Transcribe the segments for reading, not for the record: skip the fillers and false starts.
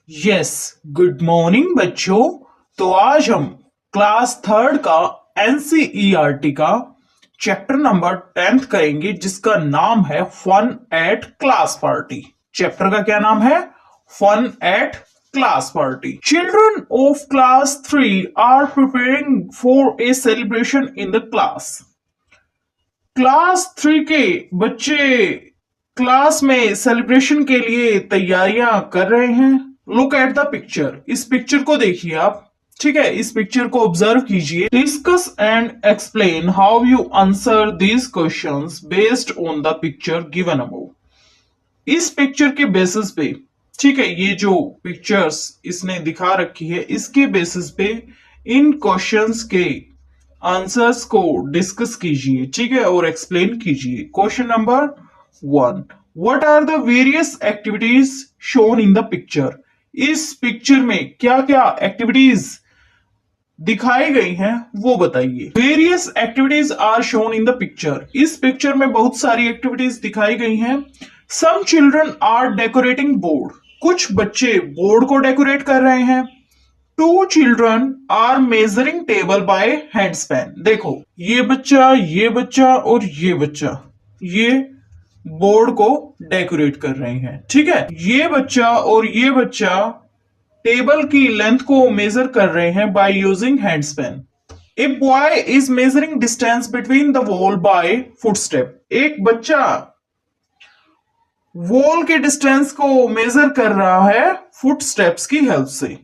Yes, good morning बच्चों। तो आज हम क्लास थर्ड का एनसीईआरटी का चैप्टर नंबर 10th करेंगे, जिसका नाम है fun at class party. Chapter का क्या नाम है? Fun at class party. Children of class 3 are preparing for a celebration in the class. Class 3 के बच्चे क्लास में सेलिब्रेशन के लिए तैयारियां कर रहे हैं। Look at the picture. इस पिक्चर को देखिए आप। ठीक है, इस पिक्चर को ऑब्जर्व कीजिए। Discuss and explain how you answer these questions based on the picture given above. इस पिक्चर के बेसिस पे, ठीक है, ये जो पिक्चर्स इसने दिखा रखी है, इसके बेसिस पे इन क्वेश्चंस के आंसर्स को डिस्कस कीजिए, ठीक है, और एक्सप्लेन कीजिए। Question number 1, what are the various activities shown in the picture. इस पिक्चर में क्या क्या एक्टिविटीज दिखाई गई हैं वो बताइए। Various activities are shown in the picture. इस पिक्चर में बहुत सारी एक्टिविटीज दिखाई गई हैं। Some children are decorating board. कुछ बच्चे बोर्ड को डेकोरेट कर रहे हैं। Two children are measuring table by hand span. देखो, ये बच्चा और ये बच्चा, ये बोर्ड को डेकोरेट कर रहे हैं। ठीक है, ये बच्चा और ये बच्चा टेबल की लेंथ को मेजर कर रहे हैं by using hand span. A boy is measuring distance between the wall bye footstep. एक बच्चा वॉल के डिस्टेंस को मेजर कर रहा है फुटस्टेप्स की हेल्प से।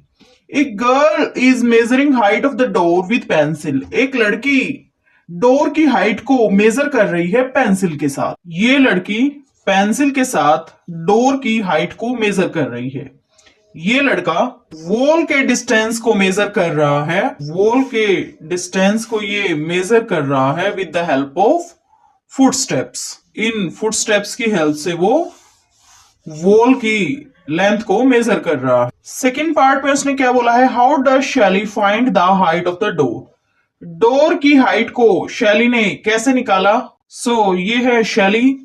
एक girl is measuring height of the door with pencil. एक लड़की डोर की हाइट को मेजर कर रही है पेंसिल के साथ। ये लड़की पेंसिल के साथ डोर की हाइट को मेजर कर रही है। ये लड़का वॉल के डिस्टेंस को मेजर कर रहा है। वॉल के डिस्टेंस को ये मेजर कर रहा है with the help of footsteps. In footsteps की हेल्प से वो वॉल की लेंथ को मेजर कर रहा है। सेकेंड पार्ट में उसने क्या बोला है? हाउ डज शैली find the height of the door. Door की हाइट को शैली ने कैसे निकाला? ये है शैली।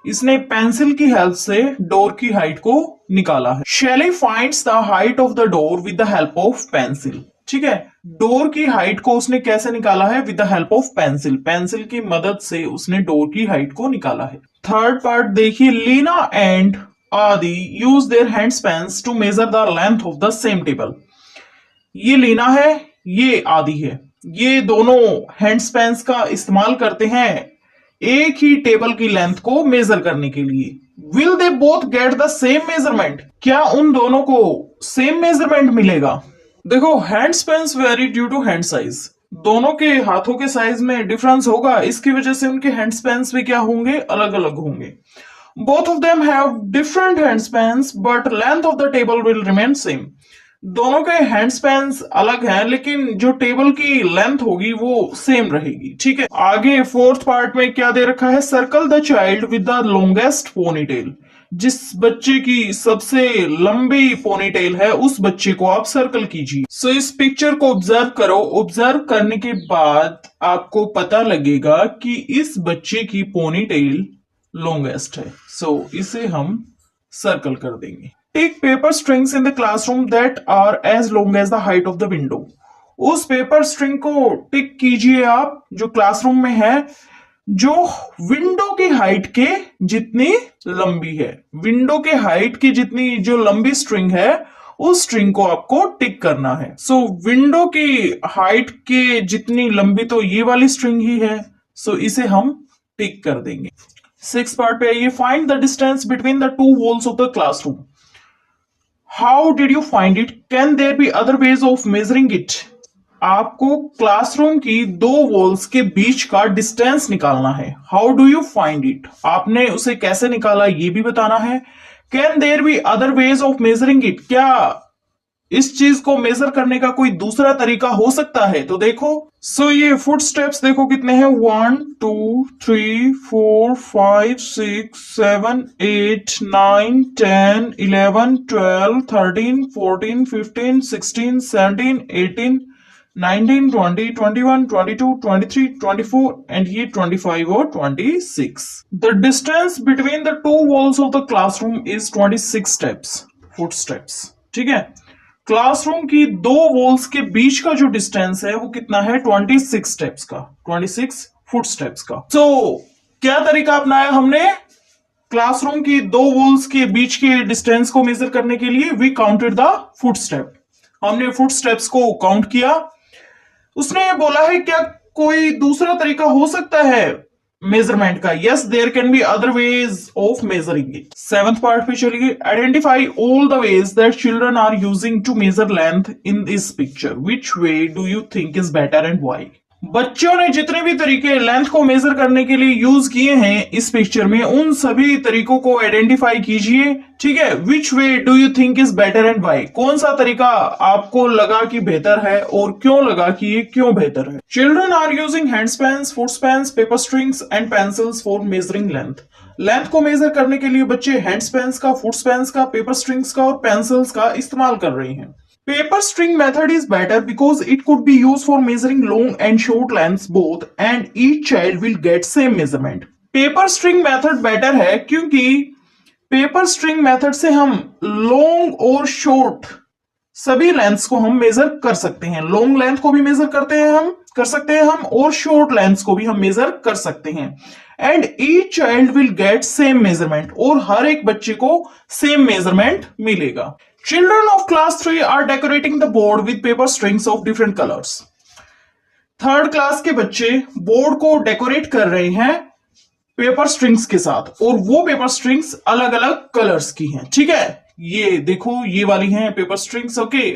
इसने पेंसिल की हेल्प से डोर की हाइट को निकाला है। शैली finds the height of the door with the help of pencil. ठीक है, डोर की हाइट को उसने कैसे निकाला है? With the help of pencil. Pencil की मदद से उसने डोर की हाइट को निकाला है। थर्ड पार्ट देखिए। Leena and Adi use their hand spans to measure the length of the same table. ये लीना है, ये आदि है। ये दोनों हैंड स्पैन्स का इस्तेमाल करते हैं एक ही टेबल की लेंथ को मेजर करने के लिए। Will they both get the same measurement. क्या उन दोनों को सेम मेजरमेंट मिलेगा? देखो, hand spans vary due to hand size. दोनों के हाथों के साइज में डिफरेंस होगा, इसकी वजह से उनके हैंड स्पैन्स भी क्या होंगे? अलग अलग होंगे। Both of them have different hand spans, but length of the table will remain same. दोनों के हैंड स्पैन्स अलग हैं, लेकिन जो टेबल की लेंथ होगी वो सेम रहेगी। ठीक है, आगे फोर्थ पार्ट में क्या दे रखा है? Circle the child with the longest ponytail. जिस बच्चे की सबसे लंबी पोनीटेल है उस बच्चे को आप सर्कल कीजिए। इस पिक्चर को ऑब्जर्व करो। ऑब्जर्व करने के बाद आपको पता लगेगा कि इस बच्चे की पोनीटेल लॉन्गेस्ट है। इसे हम सर्कल कर देंगे। Take paper strings in the classroom that are as long as the height of the window. उस पेपर स्ट्रिंग को टिक कीजिए आप जो क्लासरूम में है, जो विंडो की हाइट के जितनी लंबी है। विंडो के हाइट की जितनी जो लंबी स्ट्रिंग है उस स्ट्रिंग को आपको टिक करना है। विंडो की हाइट के जितनी लंबी तो ये वाली स्ट्रिंग ही है। इसे हम टिक कर देंगे। सिक्स पार्ट पे आइए। Find the distance between the two walls of the classroom. How did you find it? Can there be other ways of measuring it? आपको क्लासरूम की दो वॉल्स के बीच का डिस्टेंस निकालना है। How do you find it? आपने उसे कैसे निकाला ये भी बताना है। Can there be other ways of measuring it? क्या इस चीज को मेजर करने का कोई दूसरा तरीका हो सकता है? तो देखो, ये फुट स्टेप्स देखो कितने हैं? 1 2 3 4 5 6 7 8 9 10 11 12 13 14 15 16 17 18 19 20 21 22 23 24 एंड ये 25 और 26। The distance between the two walls of the classroom is 26 steps, foot steps. ठीक है। क्लासरूम की दो वॉल्स के बीच का जो डिस्टेंस है वो कितना है, 26 स्टेप्स का, 26 फुट स्टेप्स का। सो क्या तरीका अपनाया हमने क्लासरूम की दो वॉल्स के बीच के डिस्टेंस को मेजर करने के लिए? We counted the foot step, हमने फुट स्टेप्स को काउंट किया। उसने बोला है क्या कोई दूसरा तरीका हो सकता है मेजरमेंट का? Yes, there can be other ways of measuring it. Seventh part पे चलिए, identify all the ways that children are using to measure length in this picture, which way do you think is better and why? बच्चों ने जितने भी तरीके length को measure करने के लिए यूज किए हैं इस पिक्चर में, उन सभी तरीकों को आइडेंटिफाई कीजिए, ठीक है। Which way do you think is better and why? कौन सा तरीका आपको लगा कि बेहतर है और क्यों लगा कि ये क्यों बेहतर है? Children are using hand spans, foot spans, paper strings and pencils for measuring length. Length को मेजर करने के लिए बच्चे हैंड स्पैन्स का, फुट स्पैन्स का, पेपर स्ट्रिंग्स का और पेंसिल्स का इस्तेमाल कर रहे हैं। Paper string method is better because it could be used for measuring long and short lengths both and each child will get same measurement. Paper string method better है क्योंकि paper string method से हम long और short सभी lengths को हम major कर सकते हैं। लॉन्ग लेंथ को भी मेजर कर सकते हैं हम और शॉर्ट लेंथ्स को भी हम मेजर कर सकते हैं। And each child will get same measurement, और हर एक बच्चे को सेम मेजरमेंट मिलेगा। Children of class 3 are decorating the board with paper strings of different colors. Third class के बच्चे बोर्ड को डेकोरेट कर रहे हैं पेपर स्ट्रिंग्स के साथ, और वो पेपर स्ट्रिंग्स अलग अलग कलर्स की हैं, ठीक है। ये देखो, ये वाली हैं paper strings. Okay,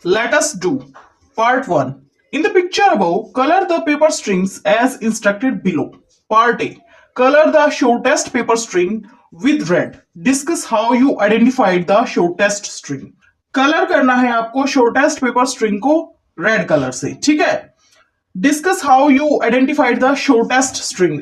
let us do part 1। In the picture above, colour the paper strings as instructed below. Part A, color the shortest paper string with red. Discuss how you identified the shortest string. Colour करना है आपको shortest paper string को red colour से, ठीक है। Discuss how you identified the shortest string.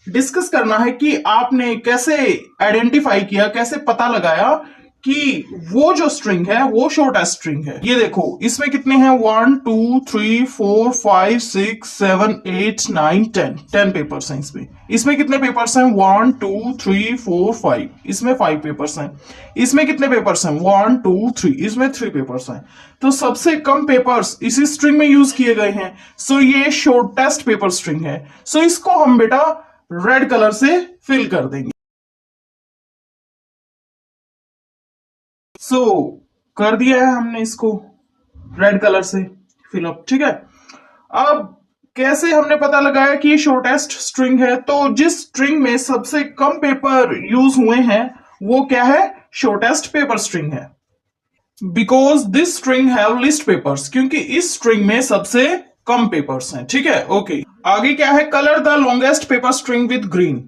Discuss करना है कि आपने कैसे आइडेंटिफाई किया, कैसे पता लगाया कि वो जो स्ट्रिंग है वो शॉर्टेस्ट स्ट्रिंग है। ये देखो, इसमें कितने हैं, 1 2 3 4 5 6 7 8 9 10 पेपर्स हैं इसमें। इसमें कितने पेपर्स हैं, 1 2 3 4 5, इसमें 5 पेपर्स हैं। इसमें कितने पेपर्स हैं, 1 2 3, इसमें 3 पेपर्स हैं। तो सबसे कम पेपर्स इसी स्ट्रिंग में यूज किए गए हैं। सो ये शॉर्टेस्ट पेपर स्ट्रिंग है। सो इसको हम बेटा रेड कलर से फिल कर देंगे। सो कर दिया है हमने इसको रेड कलर से फिलअप, ठीक है। अब कैसे हमने पता लगाया कि ये शॉर्टेस्ट स्ट्रिंग है? तो जिस स्ट्रिंग में सबसे कम पेपर यूज हुए हैं वो क्या है, शॉर्टेस्ट पेपर स्ट्रिंग है। Because this string have list papers, क्योंकि इस स्ट्रिंग में सबसे कम पेपर्स हैं, ठीक है। ओके, आगे क्या है, colour the longest paper string with green.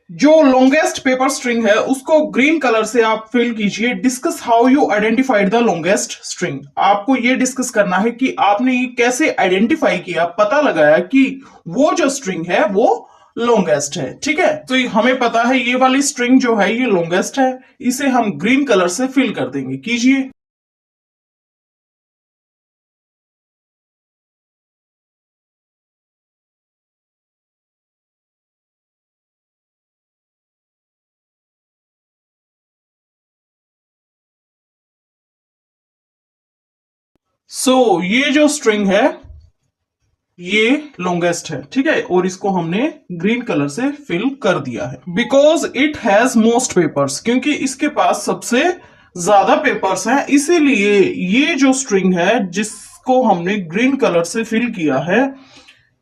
जो लॉन्गेस्ट पेपर स्ट्रिंग है उसको ग्रीन कलर से आप फिल कीजिए। Discuss how you identified the longest string. आपको ये डिस्कस करना है कि आपने कैसे आइडेंटिफाई किया, पता लगाया कि वो जो स्ट्रिंग है वो लॉन्गेस्ट है, ठीक है। तो हमें पता है ये वाली स्ट्रिंग जो है ये लॉन्गेस्ट है, इसे हम ग्रीन कलर से फिल कर देंगे। कीजिए। ये जो स्ट्रिंग है ये लॉन्गेस्ट है, ठीक है, और इसको हमने ग्रीन कलर से फिल कर दिया है। Because it has most papers, क्योंकि इसके पास सबसे ज्यादा पेपर्स हैं, इसीलिए ये जो स्ट्रिंग है जिसको हमने ग्रीन कलर से फिल किया है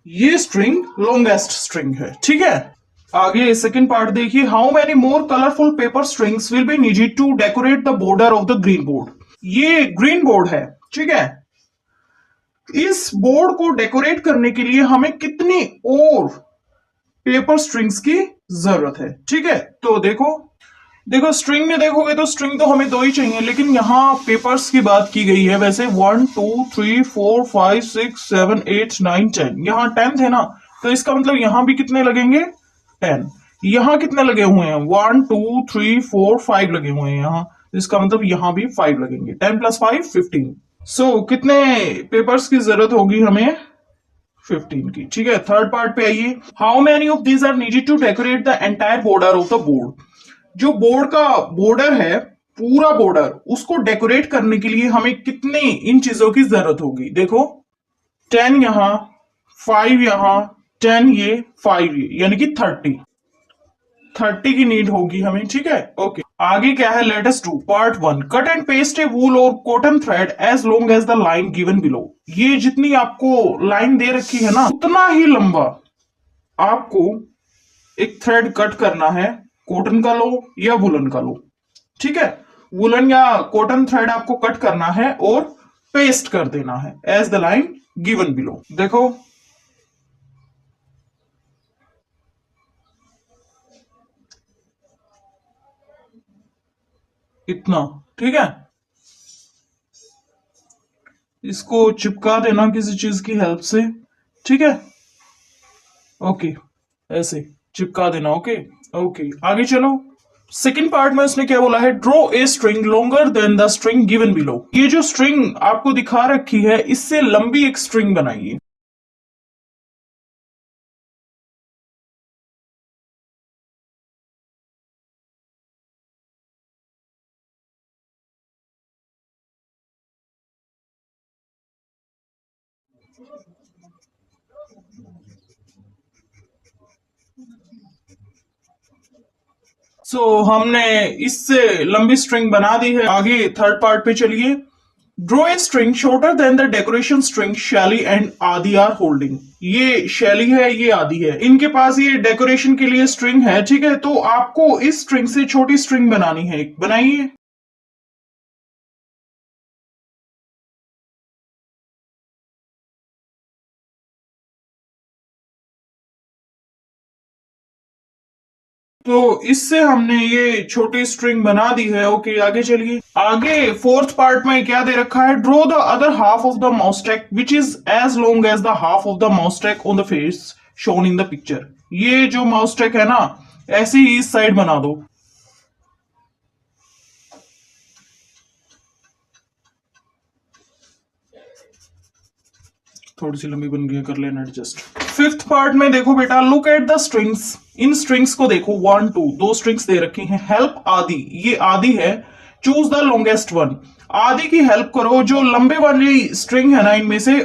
ये स्ट्रिंग लॉन्गेस्ट स्ट्रिंग है, ठीक है। आगे सेकेंड पार्ट देखिए, how many more colourful paper strings will be needed to decorate the border of the green board. ये ग्रीन बोर्ड है, ठीक है। इस बोर्ड को डेकोरेट करने के लिए हमें कितनी और पेपर स्ट्रिंग्स की जरूरत है, ठीक है। तो देखो स्ट्रिंग में देखोगे तो स्ट्रिंग तो हमें 2 ही चाहिए, लेकिन यहां पेपर्स की बात की गई है। वैसे 1 2 3 4 5 6 7 8 9 10, यहां 10 थे ना, तो इसका मतलब यहां भी कितने लगेंगे, 10। यहां कितने लगे हुए हैं, 1 2 3 4 5 लगे हुए हैं यहां, इसका मतलब यहां भी 5 लगेंगे। 10 + 5 15। कितने पेपर्स की जरूरत होगी हमें, 15 की, ठीक है। थर्ड पार्ट पे आइए, how many of these are needed to decorate the entire border of the board. जो बोर्ड का बॉर्डर है पूरा बॉर्डर उसको डेकोरेट करने के लिए हमें कितनी इन चीजों की जरूरत होगी? देखो 10 यहां, 5 यहां, 10 ये, 5 ये, यानी कि 30 की नीड होगी हमें, ठीक है। ओके, आगे क्या है? Let us do part 1। Cut and paste a wool और cotton thread as long as the line given below. ये जितनी आपको लाइन दे रखी है ना, उतना ही लंबा आपको एक थ्रेड कट करना है। कॉटन का लो या वुलन का लो, ठीक है। वुलन या कॉटन थ्रेड आपको कट करना है और पेस्ट कर देना है as the line given below. देखो इतना, ठीक है। इसको चिपका देना किसी चीज की हेल्प से, ठीक है। ओके, ऐसे चिपका देना। ओके ओके, आगे चलो। सेकेंड पार्ट में उसने क्या बोला है? Draw a string longer than the string given below. ये जो स्ट्रिंग आपको दिखा रखी है, इससे लंबी एक स्ट्रिंग बनाइए। हमने इससे लंबी स्ट्रिंग बना दी है। आगे थर्ड पार्ट पे चलिए। Draw a string shorter than the decoration string शैली एंड आदि आर होल्डिंग। ये शैली है, ये आदि है, इनके पास ये डेकोरेशन के लिए स्ट्रिंग है, ठीक है। तो आपको इस स्ट्रिंग से छोटी स्ट्रिंग बनानी है, बनाइए। तो इससे हमने ये छोटी स्ट्रिंग बना दी है। ओके, आगे चलिए। आगे फोर्थ पार्ट में क्या दे रखा है? Draw the other half of the moustache which is as long as the half of the moustache on the face shown in the picture. ये जो माउसटेक है ना, ऐसे ही इस साइड बना दो। थोड़ी सी लंबी बन गई, कर लेना एडजस्ट। फिफ्थ पार्ट में देखो बेटा, look at the strings. In strings को देखो, 1 2 दो स्ट्रिंग्स दे रखी हैं। हेल्प आदि, ये आदि है। Choose the longest one. आदि की हेल्प करो, जो लंबे वाली स्ट्रिंग है ना इनमें से,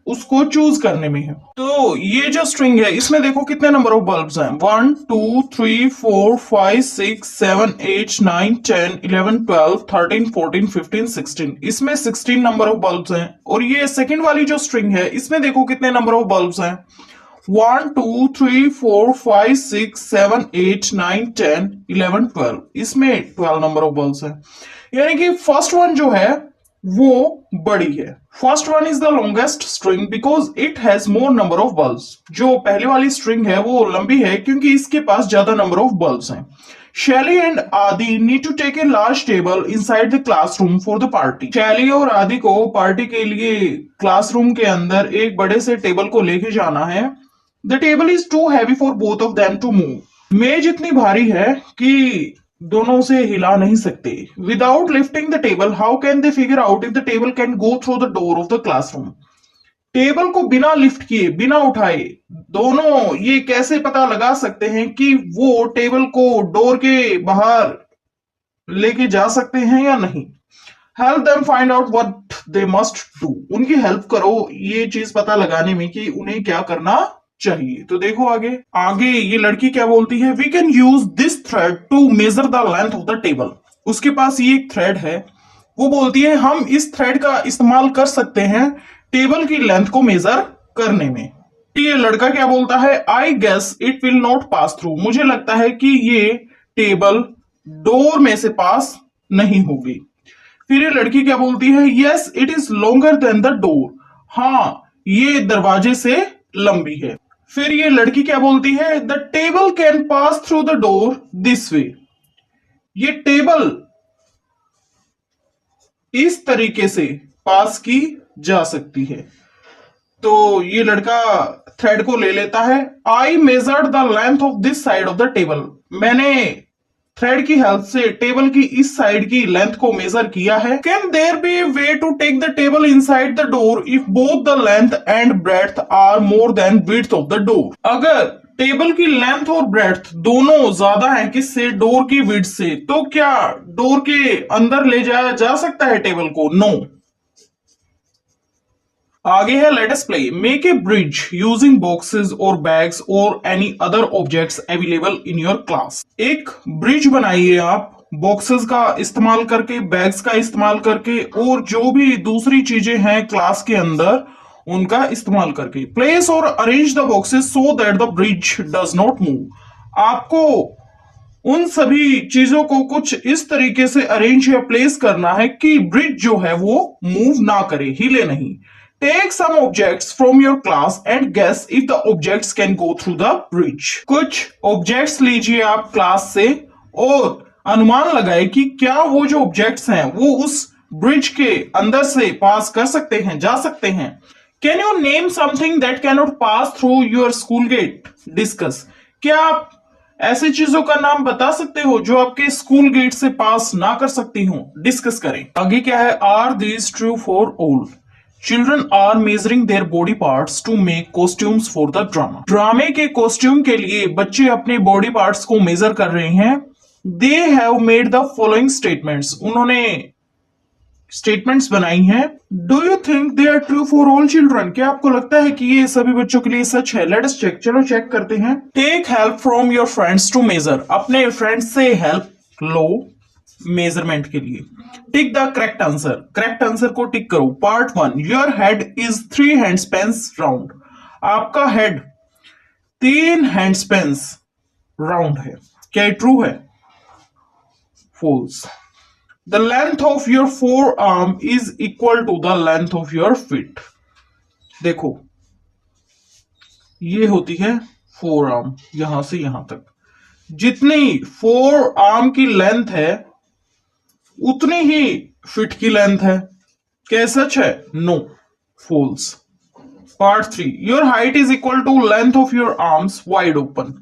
उसको चूज करने में है। तो ये जो स्ट्रिंग है, इसमें देखो कितने नंबर ऑफ बल्ब्स हैं? 1 2 3 4 5 6 7 8 9 10 11 12 13 14 15 16। इसमें 16 नंबर ऑफ बल्ब्स हैं। और ये सेकंड वाली जो स्ट्रिंग है, इसमें देखो कितने नंबर ऑफ बल्ब्स हैं? 1 2 3 4 5 6 7 8 9 10 11 12। इसमें 12 नंबर ऑफ बल्ब्स हैं। यानी कि फर्स्ट वन जो है वो बड़ी है। First one is the longest string because it has more number of bulbs. जो पहले वाली स्ट्रिंग है वो लंबी है क्योंकि इसके पास ज्यादा नंबर ऑफ बल्ब्स हैं। Shaili and Aadi need to take a large table inside the classroom for the party. Shaili और आदि को पार्टी के लिए क्लासरूम के अंदर एक बड़े से टेबल को लेके जाना है। The table is too heavy for both of them to move. मेज इतनी भारी है कि दोनों से हिला नहीं सकते। Without lifting the table how can they figure out if the table can go through the door of the classroom. Table को बिना लिफ्ट किए, बिना उठाए, दोनों ये कैसे पता लगा सकते हैं कि वो टेबल को डोर के बाहर लेके जा सकते हैं या नहीं? Help them find out what they must do. उनकी हेल्प करो ये चीज पता लगाने में कि उन्हें क्या करना चाहिए। तो देखो आगे। आगे ये लड़की क्या बोलती है? We can use this thread to measure the length of the table. उसके पास ये एक थ्रेड है। वो बोलती है हम इस थ्रेड का इस्तेमाल कर सकते हैं टेबल की लेंथ को मेजर करने में। ये लड़का क्या बोलता है? I guess it will not pass through. मुझे लगता है कि ये टेबल डोर में से पास नहीं होगी। फिर ये लड़की क्या बोलती है? Yes it is longer than the door. हाँ, ये दरवाजे से लंबी है। फिर ये लड़की क्या बोलती है? The table can pass through the door this way. ये टेबल इस तरीके से पास की जा सकती है। तो ये लड़का थ्रेड को ले लेता है। I measured the length of this side of the table. मैंने थ्रेड की हेल्प से टेबल की इस साइड की लेंथ को मेजर किया है। Can there be a way to take the table inside the door if both the length and breadth are more than width of the door. अगर table की length और breadth दोनों ज्यादा हैं किससे? डोर की विड्थ से। तो क्या डोर के अंदर ले जाया जा सकता है टेबल को? नो। आगे है let us play. Make a bridge using boxes और बैग्स और any other objects available in your class. एक ब्रिज बनाइए आप बॉक्सेस का इस्तेमाल करके, बैग्स का इस्तेमाल करके और जो भी दूसरी चीजें हैं क्लास के अंदर उनका इस्तेमाल करके। प्लेस और arrange the boxes so that the bridge does not move. आपको उन सभी चीजों को कुछ इस तरीके से अरेंज या प्लेस करना है कि ब्रिज जो है वो मूव ना करे, हिले नहीं। Take some objects from your class and guess if the objects can go through the bridge. कुछ ऑब्जेक्ट्स लीजिए आप क्लास से और अनुमान लगाए कि क्या वो जो ऑब्जेक्ट्स हैं वो उस ब्रिज के अंदर से पास कर सकते हैं, जा सकते हैं। Can you name something that can not pass through your school gate? Discuss. क्या आप ऐसी चीजों का नाम बता सकते हो जो आपके स्कूल गेट से पास ना कर सकती हो? डिस्कस करें। आगे क्या है? Are these true for all? Children are measuring their body parts to make costumes for the drama. ड्रामे के कॉस्ट्यूम के लिए बच्चे अपने बॉडी पार्ट्स को मेजर कर रहे हैं। They have made the following statements. उन्होंने स्टेटमेंट्स बनाई हैं। Do you think they are true for all children? क्या आपको लगता है कि ये सभी बच्चों के लिए सच है? Let us check. चलो चेक करते हैं। Take help from your friends to measure. अपने फ्रेंड्स से हेल्प लो मेजरमेंट के लिए। Tick the correct answer. Correct answer को टिक करो। Part 1, your head is 3 handspans round. आपका हेड 3 हैंडस्पैन्स राउंड है। क्या ये ट्रू है? False. The length of your forearm is equal to the length of your feet. देखो ये होती है फोर आर्म, यहां से यहां तक जितनी फोर आर्म की लेंथ है उतनी ही फिट की लेंथ है। क्या सच है? No, false. Part 3, your height is equal to length of your arms wide open.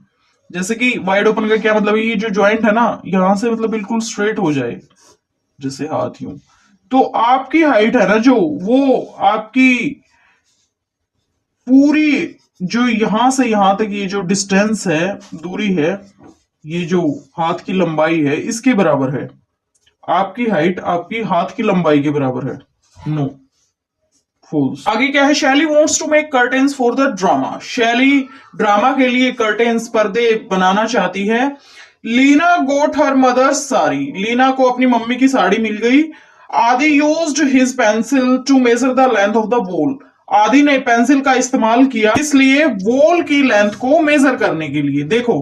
जैसे कि वाइड ओपन का क्या मतलब है? ये जो ज्वाइंट है ना यहां से मतलब बिल्कुल स्ट्रेट हो जाए जैसे हाथ यूं, तो आपकी हाइट है ना जो, वो आपकी पूरी जो यहां से यहां तक ये जो डिस्टेंस है, दूरी है, ये जो हाथ की लंबाई है इसके बराबर है। आपकी हाइट आपकी हाथ की लंबाई के बराबर है। No, false. आगे क्या है? Shaili wants to make curtains for the drama. Shaili drama के लिए कर्टेन्स, पर्दे बनाना चाहती है। Leena got her mother's sari. Leena को अपनी मम्मी की साड़ी मिल गई। Aadi used his pencil to measure the length of the wall. Aadi ने पेंसिल का इस्तेमाल किया इसलिए वॉल की लेंथ को मेजर करने के लिए। देखो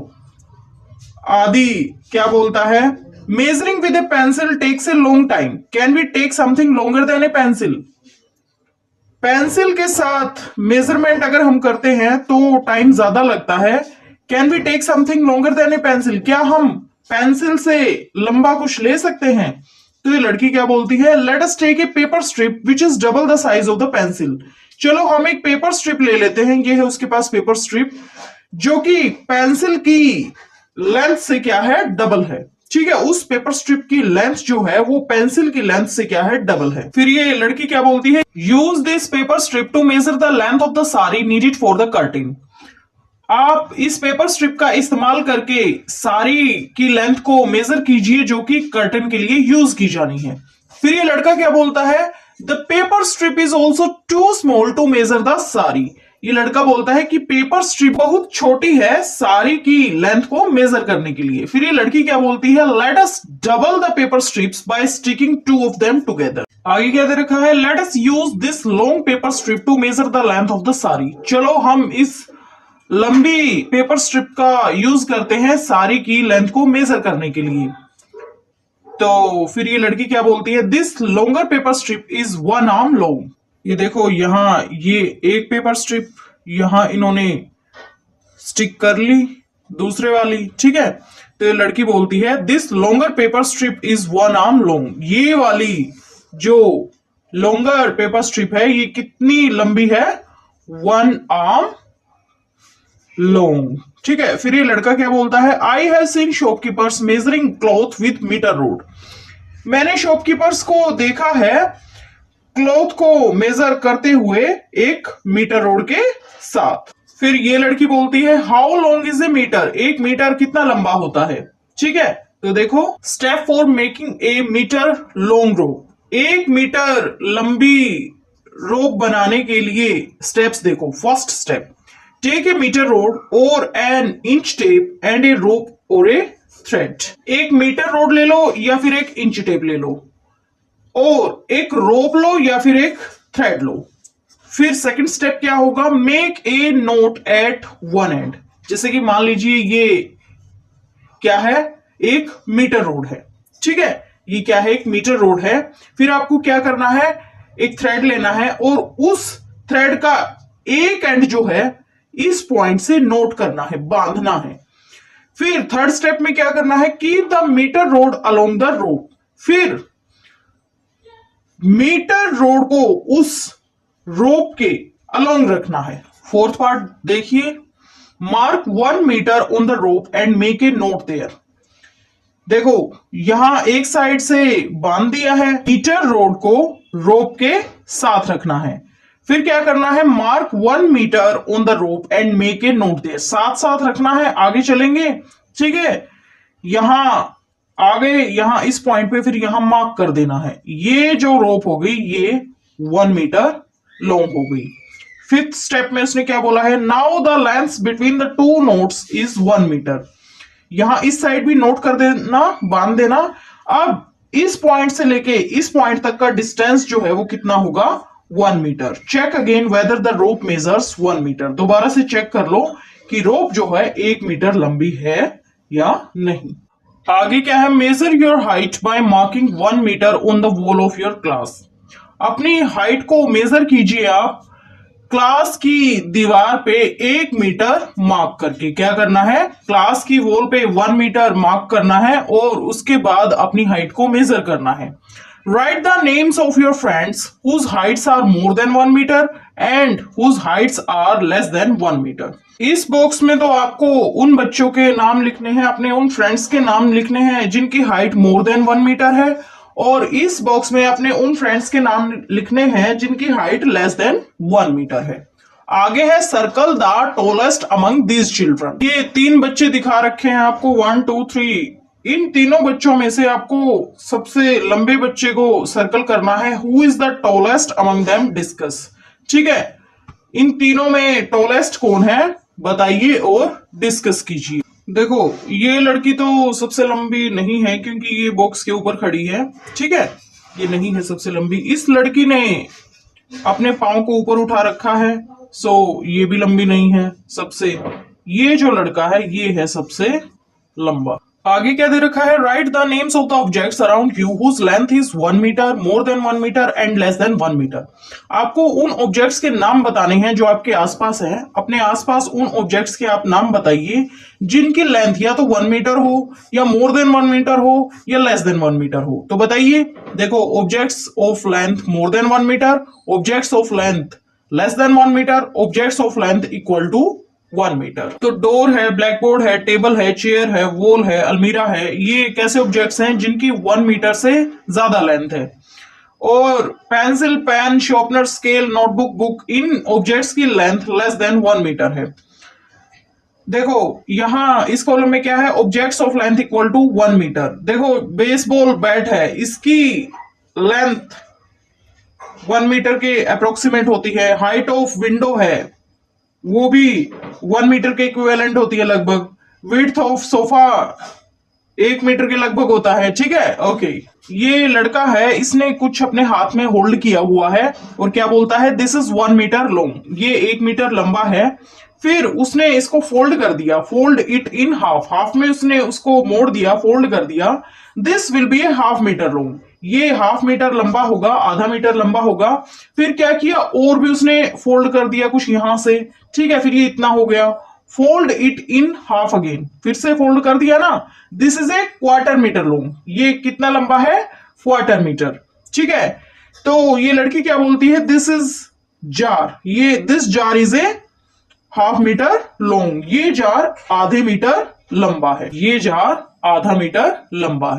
आदि क्या बोलता है? Measuring with a pencil takes a long time. Can we take something longer than a pencil? Pencil के साथ मेजरमेंट अगर हम करते हैं तो टाइम ज्यादा लगता है। Can we take something longer than a pencil? क्या हम पेंसिल से लंबा कुछ ले सकते हैं? तो ये लड़की क्या बोलती है? Let us take a paper strip which is double the size of the pencil. चलो हम एक पेपर स्ट्रिप ले लेते हैं। ये है उसके पास पेपर स्ट्रिप जो कि पेंसिल की लेंथ से क्या है? डबल है। ठीक है, उस पेपर स्ट्रिप की लेंथ जो है वो पेंसिल की लेंथ से क्या है? डबल है। फिर ये लड़की क्या बोलती है? Use this paper strip to measure the length of the sari needed for the curtain. आप इस पेपर स्ट्रिप का इस्तेमाल करके साड़ी की लेंथ को मेजर कीजिए जो कि कर्टन के लिए यूज की जानी है। फिर ये लड़का क्या बोलता है? The paper strip is also too small to measure the sari. ये लड़का बोलता है कि पेपर स्ट्रिप बहुत छोटी है साड़ी की लेंथ को मेजर करने के लिए। फिर ये लड़की क्या बोलती है? Let us double the paper strips by sticking two of them together. आगे क्या दे रखा है? Let us use this long paper strip to measure the length of the sari. चलो हम इस लंबी पेपर स्ट्रिप का यूज करते हैं साड़ी की लेंथ को मेजर करने के लिए। तो फिर ये लड़की क्या बोलती है? This longer paper strip is 1 arm long. ये देखो यहां ये एक पेपर स्ट्रिप यहां इन्होंने स्टिक कर ली दूसरे वाली। ठीक है, तो ये लड़की बोलती है this longer paper strip is 1 arm long. ये वाली जो लॉन्गर पेपर स्ट्रिप है ये कितनी लंबी है? 1 आर्म लॉन्ग। ठीक है, फिर ये लड़का क्या बोलता है? I have seen shopkeepers measuring cloth with metre rod. मैंने शॉपकीपर्स को देखा है क्लॉथ को मेजर करते हुए 1 मीटर रोड के साथ। फिर ये लड़की बोलती है how long is a metre, एक मीटर कितना लंबा होता है। ठीक है, तो देखो step 4 making a metre long rope, एक मीटर लंबी रोप बनाने के लिए स्टेप्स देखो। First step, take a metre rod or an inch tape and a rope or a thread. एक मीटर रोड ले लो या फिर एक इंच टेप ले लो, और एक रोप लो या फिर एक थ्रेड लो। फिर सेकंड स्टेप क्या होगा, make a knot at one end. जैसे कि मान लीजिए ये क्या है, एक मीटर रोड है। ठीक है, ये क्या है, एक मीटर रोड है। फिर आपको क्या करना है, एक थ्रेड लेना है और उस थ्रेड का एक एंड जो है इस पॉइंट से नोट करना है, बांधना है। फिर थर्ड स्टेप में क्या करना है, keep the metre rod along the rope. फिर मीटर रोड को उस रोप के अलोंग रखना है। फोर्थ पार्ट देखिए, mark 1 metre on the rope and make a knot there. देखो यहां एक साइड से बांध दिया है, मीटर रोड को रोप के साथ रखना है। फिर क्या करना है, mark 1 metre on the rope and make a knot there, साथ साथ रखना है। आगे चलेंगे, ठीक है, यहां आगे यहां इस पॉइंट पे फिर यहां मार्क कर देना है। ये जो रोप हो गई ये 1 मीटर लॉन्ग हो गई। फिफ्थ स्टेप में उसने क्या बोला है, now the length between the two knots is 1 metre. यहां इस साइड भी नोट कर देना, बांध देना। अब इस पॉइंट से लेके इस पॉइंट तक का डिस्टेंस जो है वो कितना होगा, 1 metre. Check again whether the rope measures 1 metre. दोबारा से चेक कर लो कि रोप जो है 1 मीटर लंबी है या नहीं। आगे क्या है, measure your height by marking 1 metre on the wall of your class. अपनी हाइट को मेजर कीजिए आप क्लास की दीवार पे 1 मीटर मार्क करके। क्या करना है, क्लास की वॉल पे 1 मीटर मार्क करना है और उसके बाद अपनी हाइट को मेजर करना है। Write the names of your friends whose heights are more than 1 metre and whose heights are less than 1 metre. इस बॉक्स में तो आपको उन बच्चों के नाम लिखने हैं, अपने उन फ्रेंड्स के नाम लिखने हैं जिनकी हाइट मोर देन 1 मीटर है, और इस बॉक्स में अपने उन फ्रेंड्स के नाम लिखने हैं जिनकी हाइट लेस देन 1 मीटर है। आगे है circle the tallest among these children. ये 3 बच्चे दिखा रखे हैं आपको, 1 2 3। इन तीनों बच्चों में से आपको सबसे लंबे बच्चे को सर्कल करना है। Who is the tallest among them, discuss. ठीक है, इन तीनों में टॉलेस्ट कौन है बताइए और डिस्कस कीजिए। देखो ये लड़की तो सबसे लंबी नहीं है क्योंकि ये बॉक्स के ऊपर खड़ी है। ठीक है, ये नहीं है सबसे लंबी। इस लड़की ने अपने पांव को ऊपर उठा रखा है, सो ये भी लंबी नहीं है सबसे। ये जो लड़का है ये है सबसे लंबा। आगे क्या दे रखा है, write the names of the objects around you whose length is 1 metre, more than 1 metre and less than 1 metre. आपको उन ऑब्जेक्ट्स के नाम बताने हैं जो आपके आसपास है। अपने आसपास उन ऑब्जेक्ट्स के आप नाम बताइए जिनकी लेंथ या तो 1 मीटर हो या मोर देन 1 मीटर हो या लेस देन 1 मीटर हो। तो बताइए, देखो objects of length more than 1 metre, objects of length less than 1 metre, objects of length equal to 1 metre. तो डोर है, ब्लैक बोर्ड है, टेबल है, चेयर है, वॉल है, अलमीरा है, ये कैसे ऑब्जेक्ट्स हैं जिनकी 1 मीटर से ज्यादा लेंथ है। और pencil, pen, sharpener, scale, notebook, book, इन ऑब्जेक्ट्स की लेंथ लेस देन 1 मीटर है। देखो यहां इस कॉलम में क्या है, objects of length equal to 1 metre. देखो बेसबॉल बैट है, इसकी लेंथ 1 मीटर के अप्रोक्सीमेट होती है। हाइट ऑफ विंडो है वो भी 1 मीटर के इक्विवेलेंट होती है लगभग। विड्थ ऑफ सोफा 1 मीटर के लगभग होता है। ठीक है, ओके। ये लड़का है, इसने कुछ अपने हाथ में होल्ड किया हुआ है और क्या बोलता है, दिस इज 1 मीटर लॉन्ग, ये 1 मीटर लंबा है। फिर उसने इसको फोल्ड कर दिया, fold it in half, half में उसने उसको मोड़ दिया, फोल्ड कर दिया। This will be a half metre long, ये हाफ मीटर लंबा होगा, आधा मीटर लंबा होगा। फिर क्या किया, और भी उसने फोल्ड कर दिया कुछ यहां से। ठीक है, फिर ये इतना हो गया। Fold it in half again, फिर से फोल्ड कर दिया ना। This is a quarter metre long, ये कितना लंबा है, क्वार्टर मीटर। ठीक है, तो ये लड़की क्या बोलती है, दिस इज जार, ये this jar is a half metre long, ये जार आधे मीटर लंबा है, ये जार आधा मीटर लंबा है।